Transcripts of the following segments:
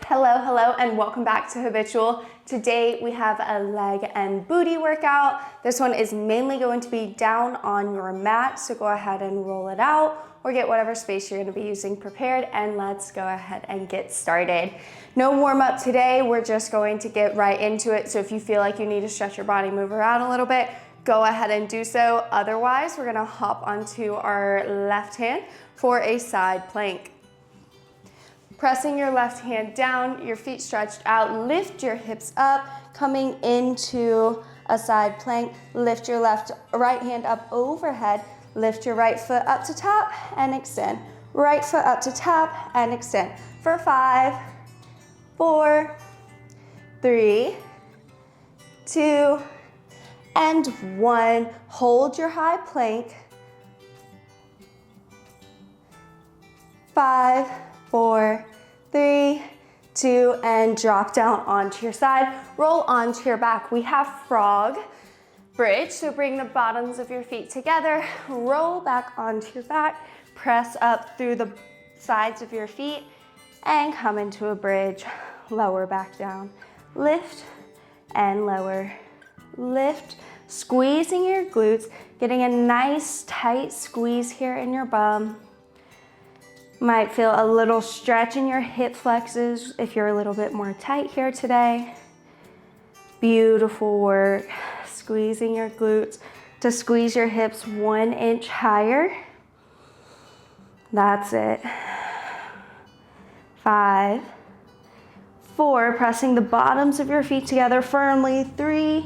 Hello, hello, and welcome back to Habitual. Today we have a leg and booty workout. This one is mainly going to be down on your mat, so go ahead and roll it out or get whatever space you're going to be using prepared, and let's go ahead and get started. No warm up today, we're just going to get right into it, so if you feel like you need to stretch your body, move around a little bit, go ahead and do so. Otherwise, we're going to hop onto our left hand for a side plank. Pressing your left hand down, your feet stretched out, lift your hips up, coming into a side plank, lift your right hand up overhead, lift your right foot up to top and extend. Right foot up to top and extend. For 5, 4, 3, 2, and 1. Hold your high plank. 5, 4, 3, 2, and drop down onto your side. Roll onto your back. We have frog bridge, so bring the bottoms of your feet together, roll back onto your back, press up through the sides of your feet, and come into a bridge. Lower back down. Lift and lower. Lift, squeezing your glutes, getting a nice tight squeeze here in your bum. Might feel a little stretch in your hip flexors if you're a little bit more tight here today. Beautiful work. Squeezing your glutes to squeeze your hips 1 inch higher. That's it. 5, 4, pressing the bottoms of your feet together firmly. 3,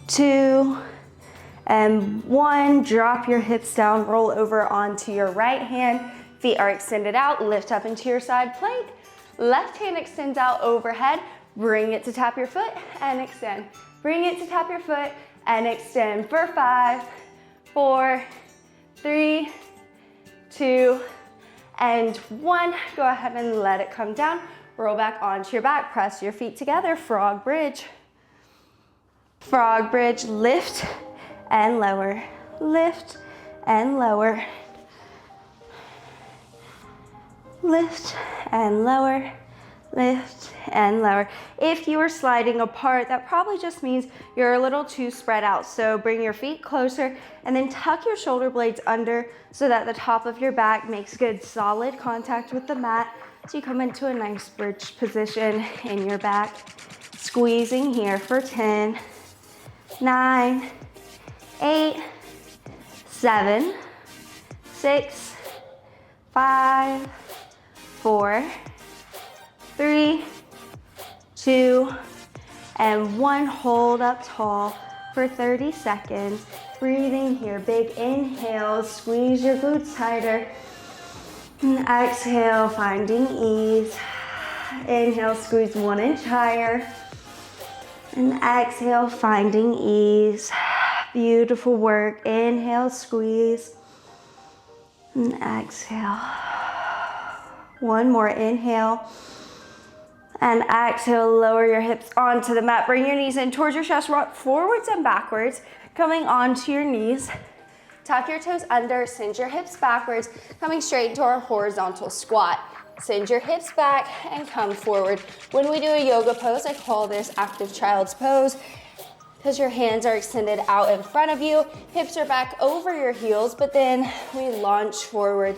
2, and 1. Drop your hips down, roll over onto your right hand. Feet are extended out, lift up into your side plank. Left hand extends out overhead. Bring it to tap your foot and extend. Bring it to tap your foot and extend for 5, 4, 3, 2, and 1. Go ahead and let it come down. Roll back onto your back. Press your feet together. Frog bridge. Frog bridge. Lift and lower. Lift and lower. Lift and lower, lift and lower. If you are sliding apart, that probably just means you're a little too spread out. So bring your feet closer and then tuck your shoulder blades under so that the top of your back makes good solid contact with the mat. So you come into a nice bridge position in your back. Squeezing here for 10, 9, 8, 7, 6, 5, 4, 3, 2, and 1. Hold up tall for 30 seconds. Breathing here, big inhale, squeeze your glutes tighter. And exhale, finding ease. Inhale, squeeze 1 inch higher. And exhale, finding ease. Beautiful work. Inhale, squeeze. And exhale. 1 more inhale and exhale. Lower your hips onto the mat. Bring your knees in towards your chest. Rock forwards and backwards, coming onto your knees. Tuck your toes under, send your hips backwards, coming straight into our horizontal squat. Send your hips back and come forward. When we do a yoga pose, I call this active child's pose because your hands are extended out in front of you. Hips are back over your heels, but then we launch forward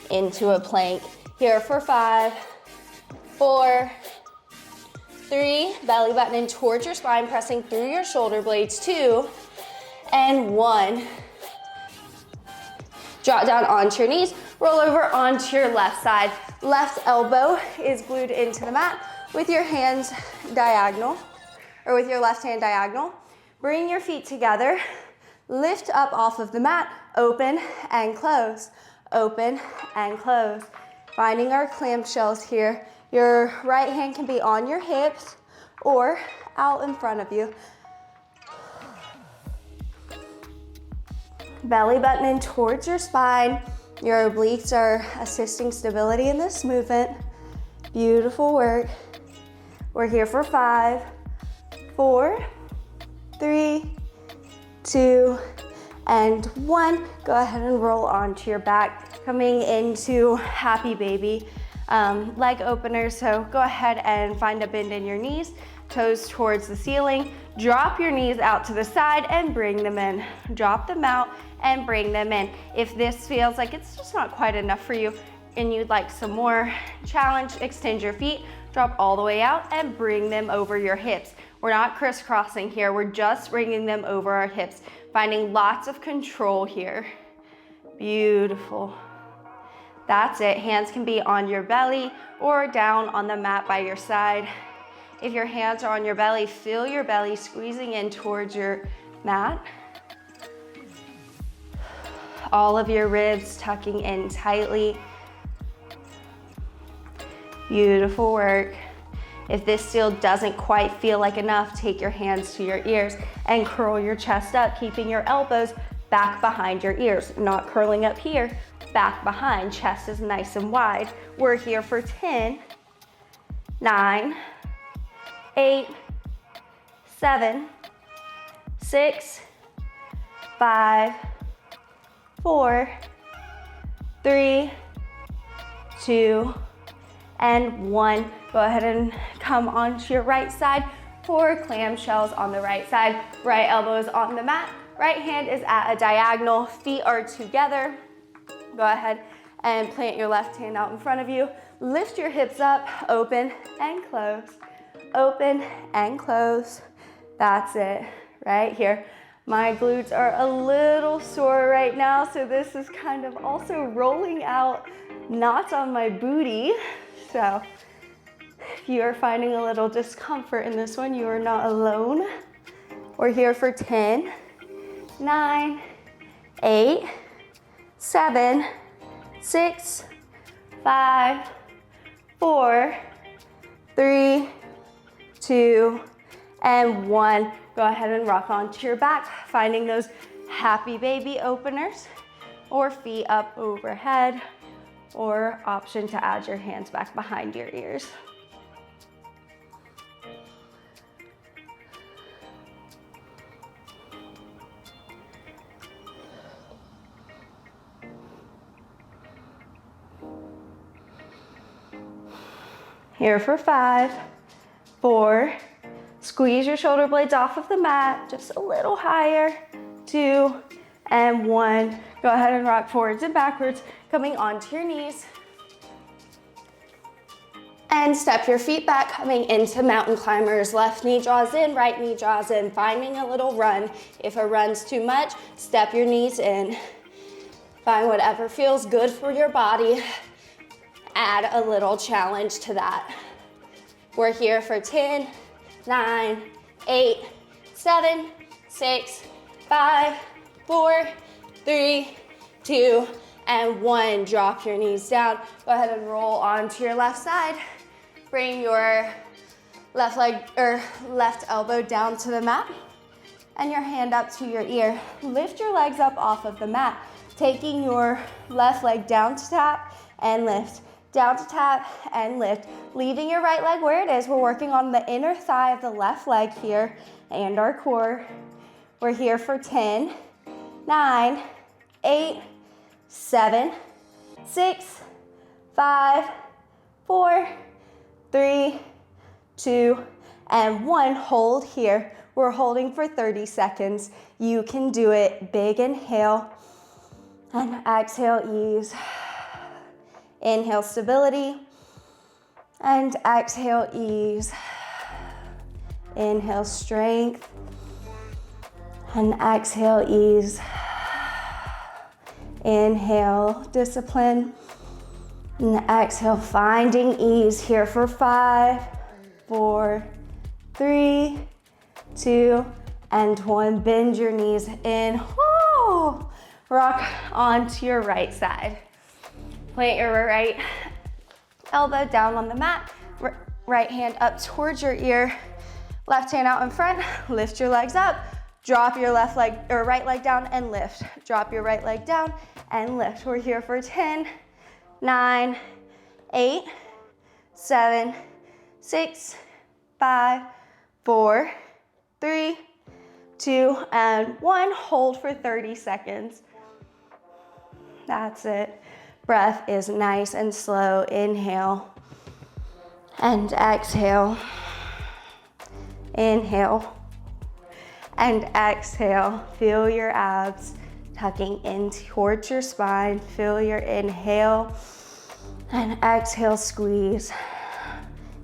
into a plank. Here for 5, 4, 3, belly button in towards your spine, pressing through your shoulder blades. 2, and 1. Drop down onto your knees, roll over onto your left side. Left elbow is glued into the mat with your hands diagonal, or with your left hand diagonal. Bring your feet together, lift up off of the mat, open and close, open and close. Finding our clamshells here. Your right hand can be on your hips or out in front of you. Belly button in towards your spine. Your obliques are assisting stability in this movement. Beautiful work. We're here for 5, 4, 3, 2, and 1. Go ahead and roll onto your back, coming into happy baby. leg openers. So go ahead and find a bend in your knees, toes towards the ceiling. Drop your knees out to the side and bring them in. Drop them out and bring them in. If this feels like it's just not quite enough for you and you'd like some more challenge, extend your feet, drop all the way out and bring them over your hips. We're not crisscrossing here, we're just bringing them over our hips, finding lots of control here. Beautiful. That's it. Hands can be on your belly or down on the mat by your side. If your hands are on your belly, feel your belly squeezing in towards your mat. All of your ribs tucking in tightly. Beautiful work. If this still doesn't quite feel like enough, take your hands to your ears and curl your chest up, keeping your elbows back behind your ears, not curling up here, back behind. Chest is nice and wide. We're here for 10, 9, 8, 7, 6, 5, 4, 3, 2, and 1. Go ahead and come onto your right side for clamshells on the right side. Right elbow is on the mat. Right hand is at a diagonal. Feet are together. Go ahead and plant your left hand out in front of you. Lift your hips up, open and close. Open and close. That's it, right here. My glutes are a little sore right now, so this is kind of also rolling out knots on my booty. So if you are finding a little discomfort in this one, you are not alone. We're here for 10, 9, 8, 7, 6, 5, 4, 3, 2, and 1. Go ahead and rock onto your back, finding those happy baby openers or feet up overhead, or option to add your hands back behind your ears. Here for 5, 4, squeeze your shoulder blades off of the mat, just a little higher, 2, and 1. Go ahead and rock forwards and backwards, coming onto your knees. And step your feet back, coming into mountain climbers. Left knee draws in, right knee draws in, finding a little run. If a run's too much, step your knees in. Find whatever feels good for your body. Add a little challenge to that. We're here for 10, 9, 8, 7, 6, 5, 4, 3, 2, and 1. Drop your knees down. Go ahead and roll onto your left side. Bring your left leg or left elbow down to the mat and your hand up to your ear. Lift your legs up off of the mat, taking your left leg down to tap and lift. Down to tap and lift, leaving your right leg where it is. We're working on the inner thigh of the left leg here and our core. We're here for 10, 9, 8, 7, 6, 5, 4, 3, 2, and 1. Hold here. We're holding for 30 seconds. You can do it. Big inhale and exhale, ease. Inhale, stability, and exhale, ease. Inhale, strength, and exhale, ease. Inhale, discipline, and exhale, finding ease. Here for 5, 4, 3, 2, and 1. Bend your knees in. Woo! Rock onto your right side. Plant your right elbow down on the mat, right hand up towards your ear, left hand out in front, lift your legs up, drop your left leg or right leg down and lift. Drop your right leg down and lift. We're here for 10, 9, 8, 7, 6, 5, 4, 3, 2, and 1. Hold for 30 seconds. That's it. breath is nice and slow. Inhale and exhale. Inhale and exhale. Feel your abs tucking in towards your spine. Feel your inhale and exhale, squeeze.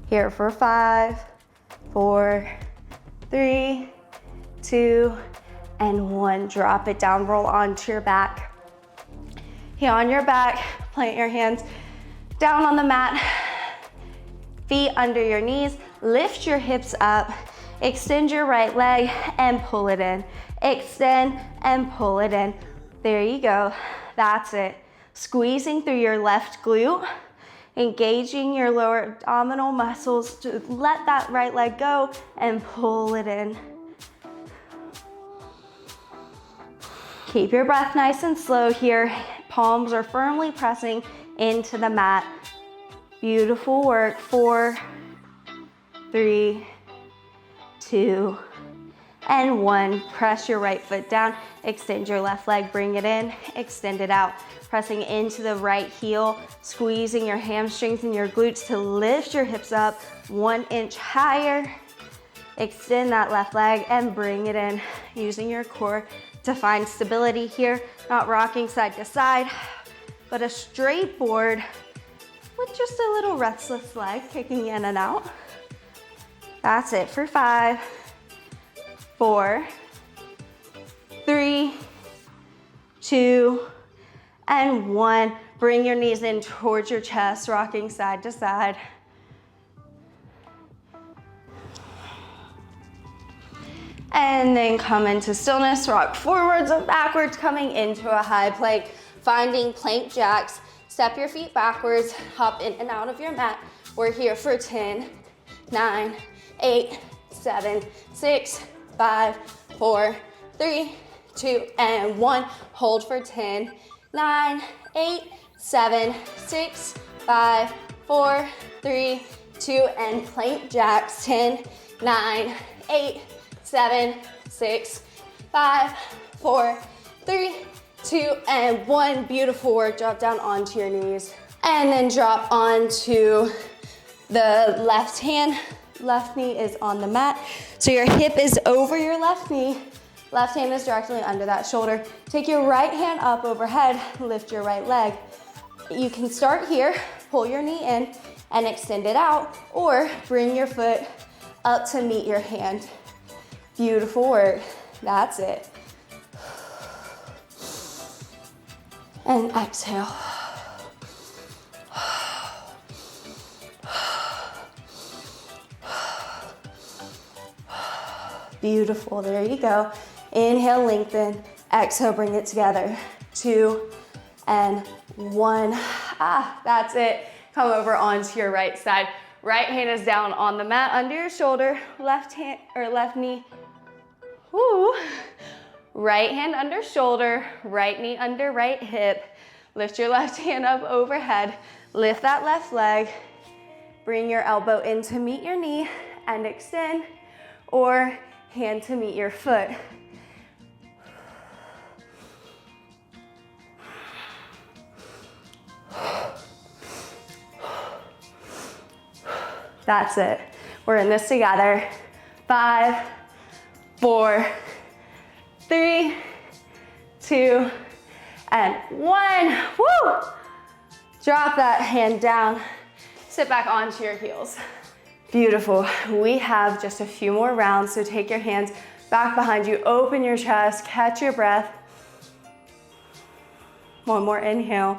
Here for 5, 4, 3, 2, and 1. Drop it down, roll onto your back. Here on your back, plant your hands down on the mat, feet under your knees, lift your hips up, extend your right leg and pull it in. Extend and pull it in. There you go, that's it. Squeezing through your left glute, engaging your lower abdominal muscles to let that right leg go and pull it in. Keep your breath nice and slow here. Palms are firmly pressing into the mat. Beautiful work. 4, 3, 2, and 1. Press your right foot down. Extend your left leg, bring it in, extend it out. Pressing into the right heel, squeezing your hamstrings and your glutes to lift your hips up 1 inch higher. Extend that left leg and bring it in, using your core to find stability here. Not rocking side to side, but a straight board with just a little restless leg kicking in and out. That's it for 5, 4, 3, 2, and 1. Bring your knees in towards your chest, rocking side to side. And then come into stillness, rock forwards and backwards, coming into a high plank, finding plank jacks. Step your feet backwards, hop in and out of your mat. We're here for 10, 9, 8, 7, 6, 5, 4, 3, 2, and 1. Hold for 10, 9, 8, 7, 6, 5, 4, 3, 2, and plank jacks. 10, 9, 8, 7, 6, 5, 4, 3, 2, and 1. Beautiful work. Drop down onto your knees. And then drop onto the left hand. Left knee is on the mat. So your hip is over your left knee. Left hand is directly under that shoulder. Take your right hand up overhead. Lift your right leg. You can start here, pull your knee in and extend it out, or bring your foot up to meet your hand. Beautiful work. That's it. And exhale. Beautiful. There you go. Inhale, lengthen. Exhale, bring it together. 2 and 1. That's it. Come over onto your right side. Right hand is down on the mat under your shoulder. Left hand or left knee. Woo. Right hand under shoulder, right knee under right hip. Lift your left hand up overhead. Lift that left leg. Bring your elbow in to meet your knee and extend, or hand to meet your foot. That's it. We're in this together. 5, 4, 3, 2, and 1. Woo! Drop that hand down. Sit back onto your heels. Beautiful. We have just a few more rounds, so take your hands back behind you, open your chest, catch your breath. One more inhale.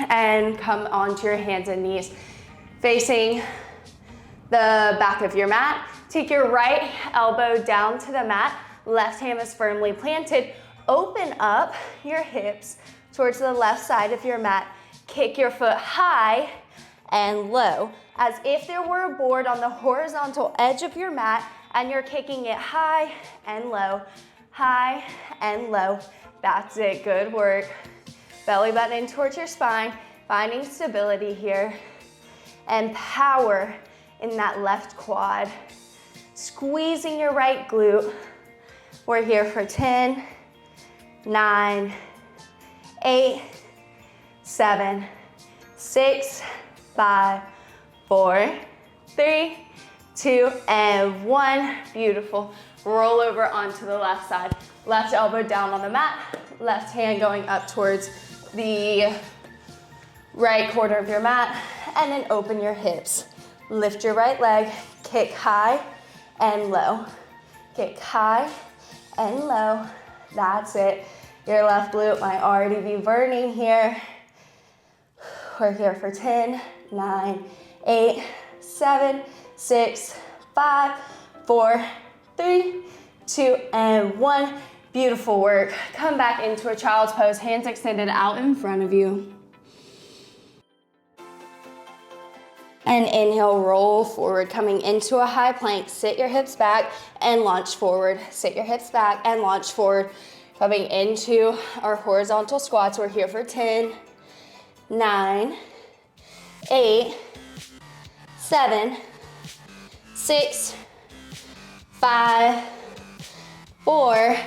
And come onto your hands and knees, facing the back of your mat. Take your right elbow down to the mat. Left hand is firmly planted. Open up your hips towards the left side of your mat. Kick your foot high and low, as if there were a board on the horizontal edge of your mat and you're kicking it high and low, high and low. That's it, good work. Belly button in towards your spine, finding stability here, and power in that left quad. Squeezing your right glute. We're here for 10, 9, 8, 7, 6, 5, 4, 3, 2, and 1. Beautiful. Roll over onto the left side. Left elbow down on the mat, left hand going up towards the right corner of your mat, and then open your hips. Lift your right leg, kick high and low. Kick high and low. That's it. Your left glute might already be burning here. We're here for 10, 9, 8, 7, 6, 5, 4, 3, 2, and 1. Beautiful work. Come back into a child's pose, hands extended out in front of you. And inhale, roll forward, coming into a high plank. Sit your hips back and launch forward. Sit your hips back and launch forward. Coming into our horizontal squats. We're here for 10, 9, 8, 7, 6, 5, 4,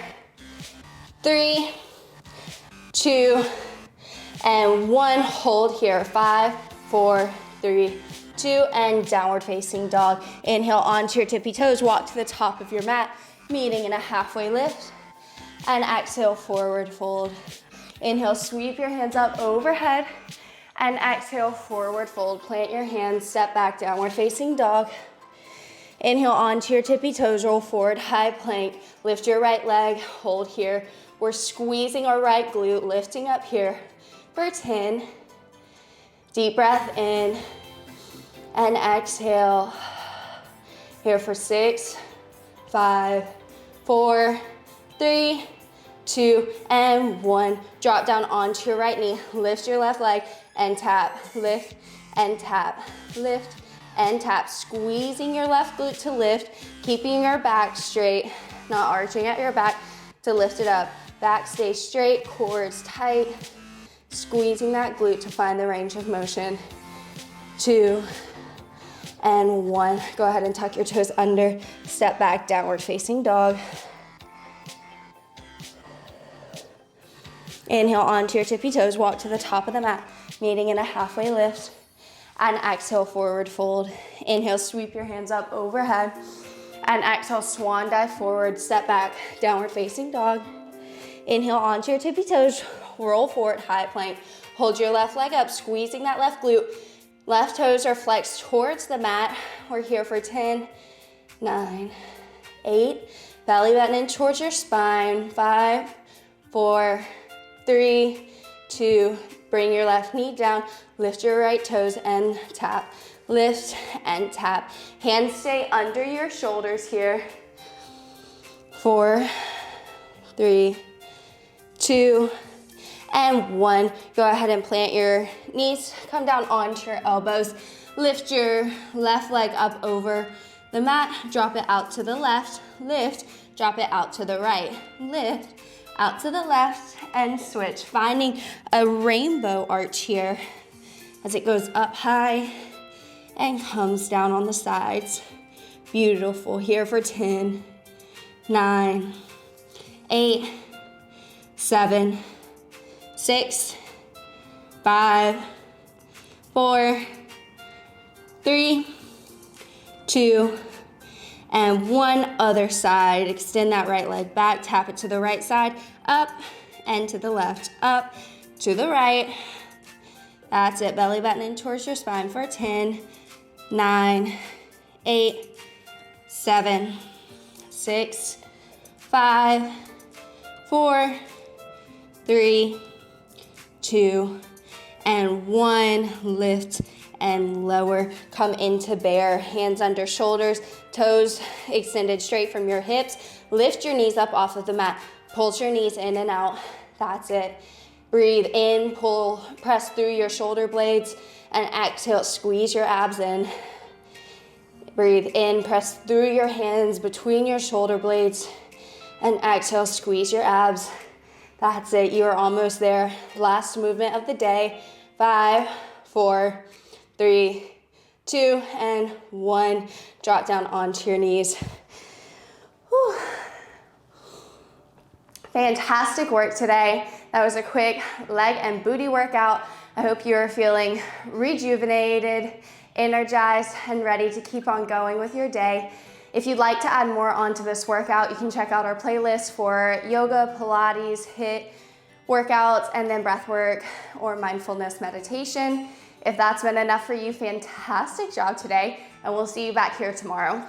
3, 2, and 1. Hold here. 5, 4, 3, 2, and downward facing dog. Inhale onto your tippy toes. Walk to the top of your mat, meeting in a halfway lift. And exhale, forward fold. Inhale, sweep your hands up overhead. And exhale, forward fold. Plant your hands, step back, downward facing dog. Inhale onto your tippy toes, roll forward, high plank. Lift your right leg, hold here. We're squeezing our right glute, lifting up here for 10. Deep breath in and exhale. Here for 6, 5, 4, 3, 2, and 1. Drop down onto your right knee. Lift your left leg and tap. Lift and tap. Lift and tap. Squeezing your left glute to lift. Keeping your back straight. Not arching at your back to lift it up. Back stays straight. Core is tight. Squeezing that glute to find the range of motion. 2 and 1. Go ahead and tuck your toes under. Step back, downward facing dog. Inhale onto your tippy toes, walk to the top of the mat, meeting in a halfway lift. And exhale, forward fold. Inhale, sweep your hands up overhead. And exhale, swan dive forward, step back, downward facing dog. Inhale onto your tippy toes, roll forward, high plank. Hold your left leg up, squeezing that left glute. Left toes are flexed towards the mat. We're here for 10, 9, 8. Belly button in towards your spine. 5, 4, 3, 2. Bring your left knee down. Lift your right toes and tap. Lift and tap. Hands stay under your shoulders here. 4, 3, 2, and 1. Go ahead and plant your knees. Come down onto your elbows. Lift your left leg up over the mat. Drop it out to the left. Lift. Drop it out to the right. Lift. Out to the left and switch. Finding a rainbow arch here as it goes up high and comes down on the sides. Beautiful. Here for 10, 9, 8, 7, 6, 5, 4, 3, 2, and 1. Other side. Extend that right leg back. Tap it to the right side. Up and to the left. Up to the right. That's it. Belly button in towards your spine for 10, 9, 8, 7, 6, 5, 4, 3, 2, and 1. Lift and lower. Come into bear. Hands under shoulders. Toes extended straight from your hips. Lift your knees up off of the mat. Pulse your knees in and out. That's it. Breathe in, pull, press through your shoulder blades, and exhale, squeeze your abs in. Breathe in, press through your hands between your shoulder blades, and exhale, squeeze your abs. That's it, you are almost there. Last movement of the day. 5, 4, 3, 2, and 1. Drop down onto your knees. Whew. Fantastic work today. That was a quick leg and booty workout. I hope you're feeling rejuvenated, energized, and ready to keep on going with your day. If you'd like to add more onto this workout, you can check out our playlist for yoga, Pilates, HIIT workouts, and then breath work or mindfulness meditation. If that's been enough for you, fantastic job today, and we'll see you back here tomorrow.